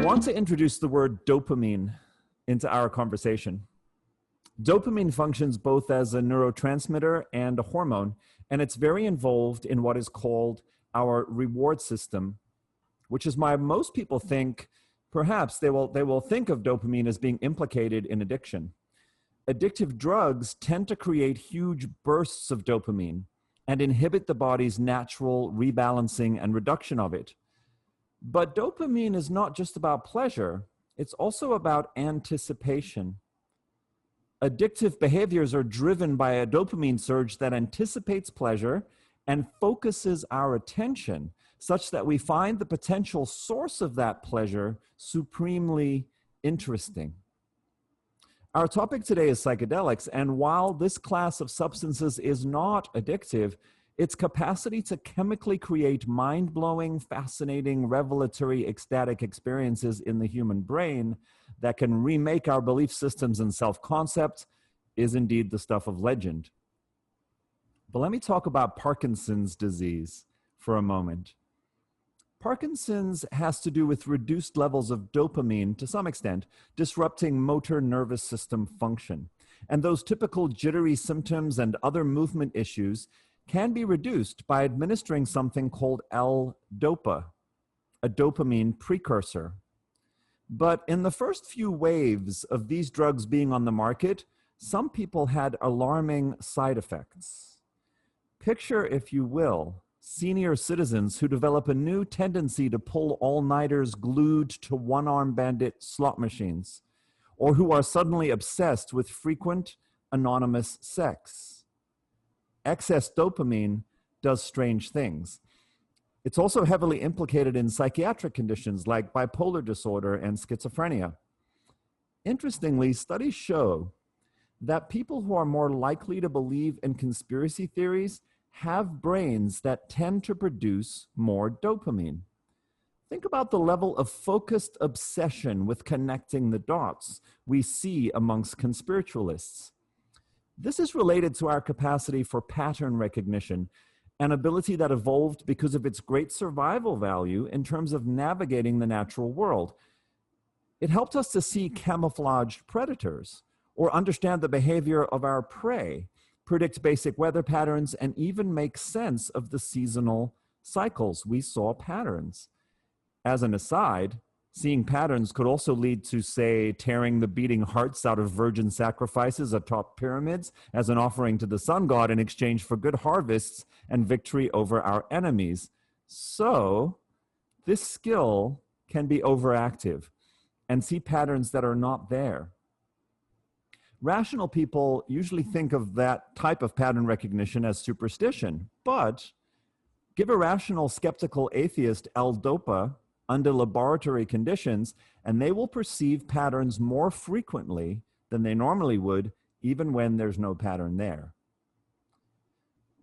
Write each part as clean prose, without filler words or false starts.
want to introduce the word dopamine into our conversation. Dopamine functions both as a neurotransmitter and a hormone, and it's very involved in what is called our reward system, which is why most people think, perhaps they will think of dopamine as being implicated in addiction. Addictive drugs tend to create huge bursts of dopamine and inhibit the body's natural rebalancing and reduction of it. But dopamine is not just about pleasure, it's also about anticipation. Addictive behaviors are driven by a dopamine surge that anticipates pleasure and focuses our attention such that we find the potential source of that pleasure supremely interesting. Our topic today is psychedelics, and while this class of substances is not addictive, its capacity to chemically create mind-blowing, fascinating, revelatory, ecstatic experiences in the human brain that can remake our belief systems and self-concept is indeed the stuff of legend. But let me talk about Parkinson's disease for a moment. Parkinson's has to do with reduced levels of dopamine to some extent, disrupting motor nervous system function. And those typical jittery symptoms and other movement issues can be reduced by administering something called L-DOPA, a dopamine precursor. But in the first few waves of these drugs being on the market, some people had alarming side effects. Picture, if you will, senior citizens who develop a new tendency to pull all-nighters glued to one-arm bandit slot machines, or who are suddenly obsessed with frequent anonymous sex. Excess dopamine does strange things. It's also heavily implicated in psychiatric conditions like bipolar disorder and schizophrenia. Interestingly, studies show that people who are more likely to believe in conspiracy theories have brains that tend to produce more dopamine. Think about the level of focused obsession with connecting the dots we see amongst conspiritualists. This is related to our capacity for pattern recognition, an ability that evolved because of its great survival value in terms of navigating the natural world. It helped us to see camouflaged predators or understand the behavior of our prey, predict basic weather patterns, and even make sense of the seasonal cycles. We saw patterns. As an aside, seeing patterns could also lead to, say, tearing the beating hearts out of virgin sacrifices atop pyramids as an offering to the sun god in exchange for good harvests and victory over our enemies. So, this skill can be overactive and see patterns that are not there. Rational people usually think of that type of pattern recognition as superstition, but give a rational, skeptical atheist L-DOPA under laboratory conditions, and they will perceive patterns more frequently than they normally would, even when there's no pattern there.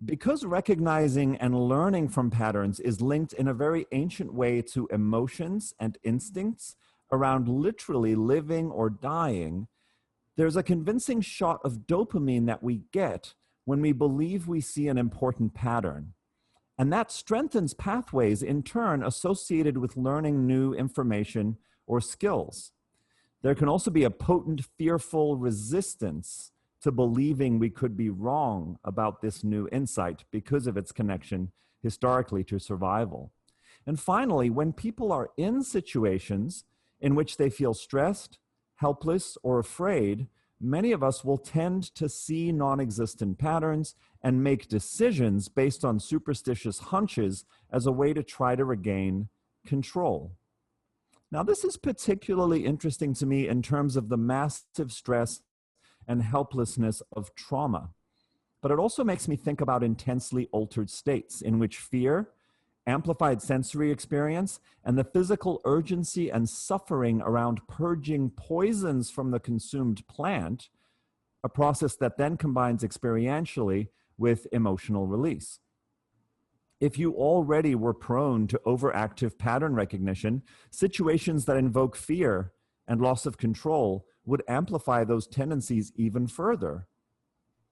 Because recognizing and learning from patterns is linked in a very ancient way to emotions and instincts around literally living or dying, there's a convincing shot of dopamine that we get when we believe we see an important pattern. And that strengthens pathways in turn associated with learning new information or skills. There can also be a potent, fearful resistance to believing we could be wrong about this new insight because of its connection historically to survival. And finally, when people are in situations in which they feel stressed, helpless, or afraid, many of us will tend to see non-existent patterns and make decisions based on superstitious hunches as a way to try to regain control. Now, this is particularly interesting to me in terms of the massive stress and helplessness of trauma, but it also makes me think about intensely altered states in which fear, amplified sensory experience, and the physical urgency and suffering around purging poisons from the consumed plant, a process that then combines experientially with emotional release. If you already were prone to overactive pattern recognition, situations that invoke fear and loss of control would amplify those tendencies even further.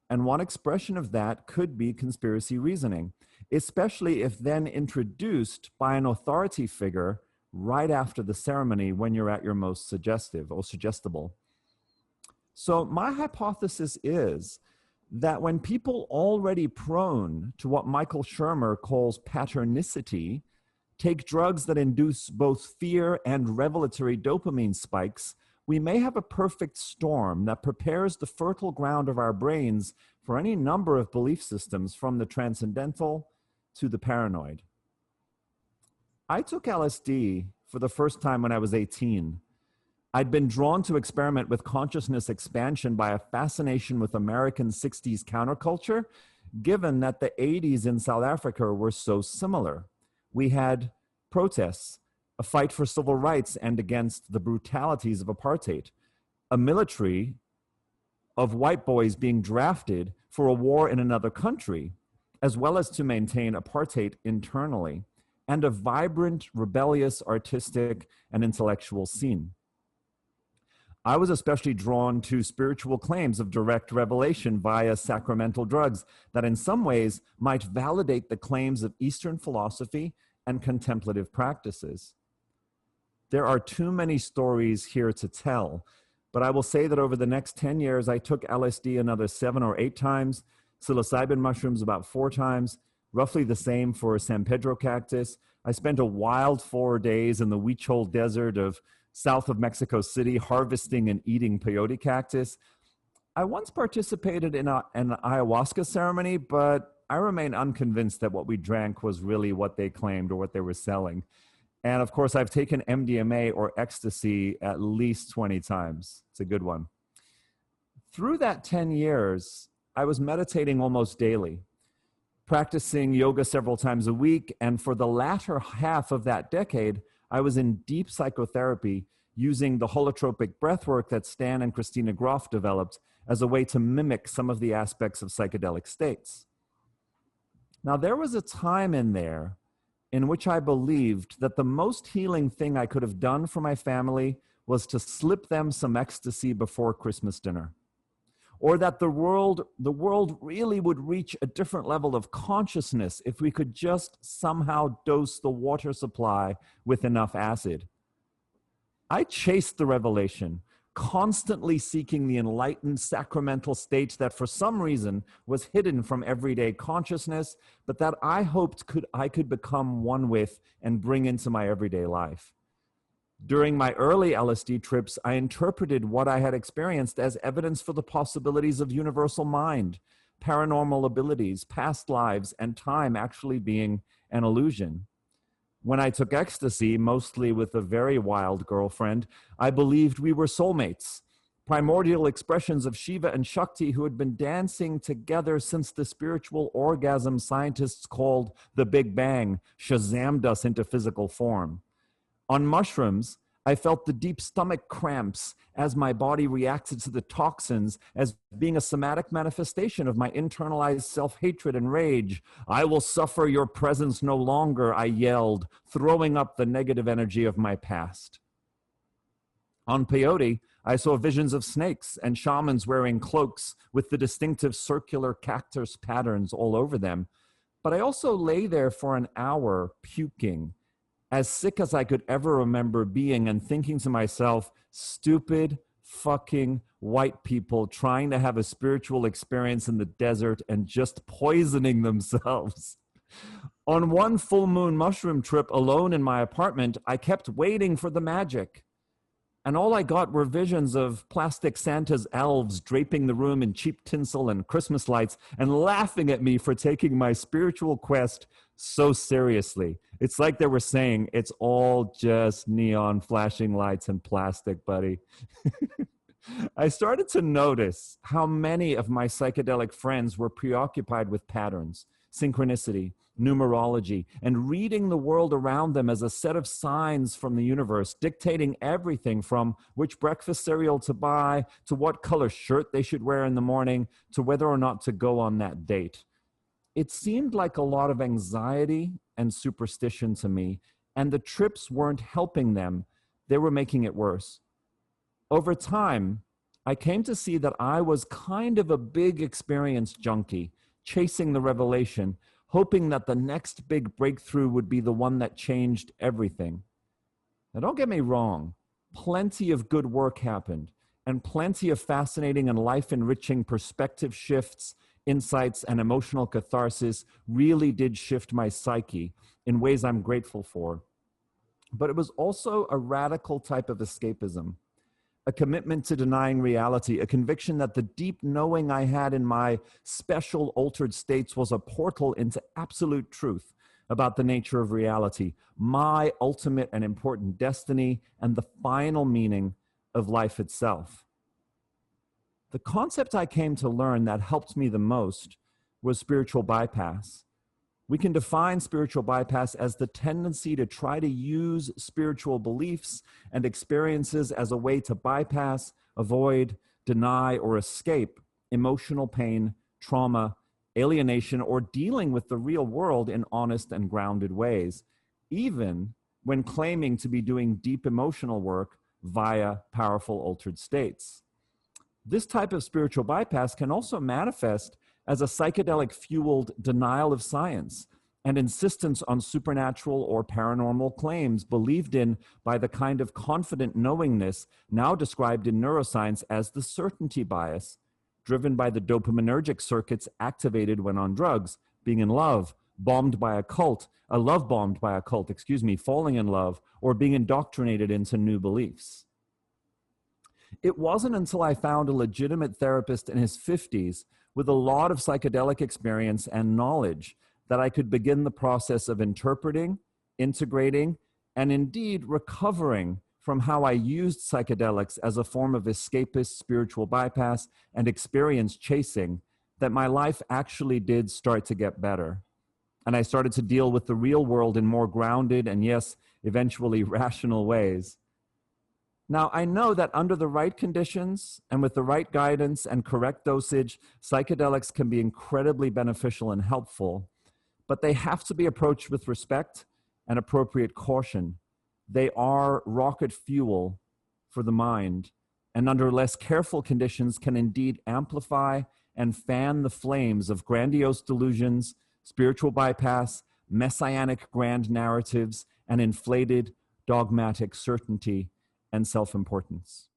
And one expression of that could be conspiracy reasoning, especially if then introduced by an authority figure right after the ceremony when you're at your most suggestive or suggestible. So my hypothesis is that when people already prone to what Michael Shermer calls patternicity take drugs that induce both fear and revelatory dopamine spikes, we may have a perfect storm that prepares the fertile ground of our brains for any number of belief systems, from the transcendental to the paranoid. I took LSD for the first time when I was 18. I'd been drawn to experiment with consciousness expansion by a fascination with American 60s counterculture, given that the 80s in South Africa were so similar. We had protests, a fight for civil rights and against the brutalities of apartheid, a military of white boys being drafted for a war in another country, as well as to maintain apartheid internally, and a vibrant, rebellious, artistic, and intellectual scene. I was especially drawn to spiritual claims of direct revelation via sacramental drugs that in some ways might validate the claims of Eastern philosophy and contemplative practices. There are too many stories here to tell, but I will say that over the next 10 years, I took LSD another 7 or 8 times, psilocybin mushrooms about 4 times, roughly the same for San Pedro cactus. I spent a wild 4 days in the Huichol Desert of south of Mexico City, harvesting and eating peyote cactus. I once participated in an ayahuasca ceremony, but I remain unconvinced that what we drank was really what they claimed or what they were selling. And of course, I've taken MDMA or ecstasy at least 20 times. It's a good one. Through that 10 years, I was meditating almost daily, practicing yoga several times a week. And for the latter half of that decade, I was in deep psychotherapy using the holotropic breathwork that Stan and Christina Groff developed as a way to mimic some of the aspects of psychedelic states. Now, there was a time in there in which I believed that the most healing thing I could have done for my family was to slip them some ecstasy before Christmas dinner, or that the world really would reach a different level of consciousness if we could just somehow dose the water supply with enough acid. I chased the revelation, constantly seeking the enlightened sacramental state that for some reason was hidden from everyday consciousness, but that I hoped I could become one with and bring into my everyday life. During my early LSD trips, I interpreted what I had experienced as evidence for the possibilities of universal mind, paranormal abilities, past lives, and time actually being an illusion. When I took ecstasy, mostly with a very wild girlfriend, I believed we were soulmates, primordial expressions of Shiva and Shakti who had been dancing together since the spiritual orgasm scientists called the Big Bang Shazammed us into physical form. On mushrooms, I felt the deep stomach cramps as my body reacted to the toxins as being a somatic manifestation of my internalized self-hatred and rage. I will suffer your presence no longer, I yelled, throwing up the negative energy of my past. On peyote, I saw visions of snakes and shamans wearing cloaks with the distinctive circular cactus patterns all over them. But I also lay there for an hour puking, as sick as I could ever remember being, and thinking to myself, stupid fucking white people trying to have a spiritual experience in the desert and just poisoning themselves. On one full moon mushroom trip alone in my apartment, I kept waiting for the magic. And all I got were visions of plastic Santa's elves draping the room in cheap tinsel and Christmas lights and laughing at me for taking my spiritual quest so seriously. It's like they were saying, it's all just neon flashing lights and plastic, buddy. I started to notice how many of my psychedelic friends were preoccupied with patterns, synchronicity, numerology, and reading the world around them as a set of signs from the universe, dictating everything from which breakfast cereal to buy, to what color shirt they should wear in the morning, to whether or not to go on that date. It seemed like a lot of anxiety and superstition to me, and the trips weren't helping them. They were making it worse. Over time, I came to see that I was kind of a big experience junkie, chasing the revelation, hoping that the next big breakthrough would be the one that changed everything. Now, don't get me wrong, plenty of good work happened, and plenty of fascinating and life-enriching perspective shifts, insights, and emotional catharsis really did shift my psyche in ways I'm grateful for. But it was also a radical type of escapism, a commitment to denying reality, a conviction that the deep knowing I had in my special altered states was a portal into absolute truth about the nature of reality, my ultimate and important destiny, and the final meaning of life itself. The concept I came to learn that helped me the most was spiritual bypass. We can define spiritual bypass as the tendency to try to use spiritual beliefs and experiences as a way to bypass, avoid, deny, or escape emotional pain, trauma, alienation, or dealing with the real world in honest and grounded ways, even when claiming to be doing deep emotional work via powerful altered states. This type of spiritual bypass can also manifest as a psychedelic-fueled denial of science and insistence on supernatural or paranormal claims believed in by the kind of confident knowingness now described in neuroscience as the certainty bias, driven by the dopaminergic circuits activated when on drugs, being in love, bombed by a cult, love bombed by a cult, falling in love, or being indoctrinated into new beliefs. It wasn't until I found a legitimate therapist in his 50s with a lot of psychedelic experience and knowledge that I could begin the process of interpreting, integrating, and indeed recovering from how I used psychedelics as a form of escapist spiritual bypass and experience chasing, that my life actually did start to get better. And I started to deal with the real world in more grounded and, yes, eventually rational ways. Now, I know that under the right conditions and with the right guidance and correct dosage, psychedelics can be incredibly beneficial and helpful, but they have to be approached with respect and appropriate caution. They are rocket fuel for the mind, and under less careful conditions can indeed amplify and fan the flames of grandiose delusions, spiritual bypass, messianic grand narratives, and inflated dogmatic certainty and self-importance.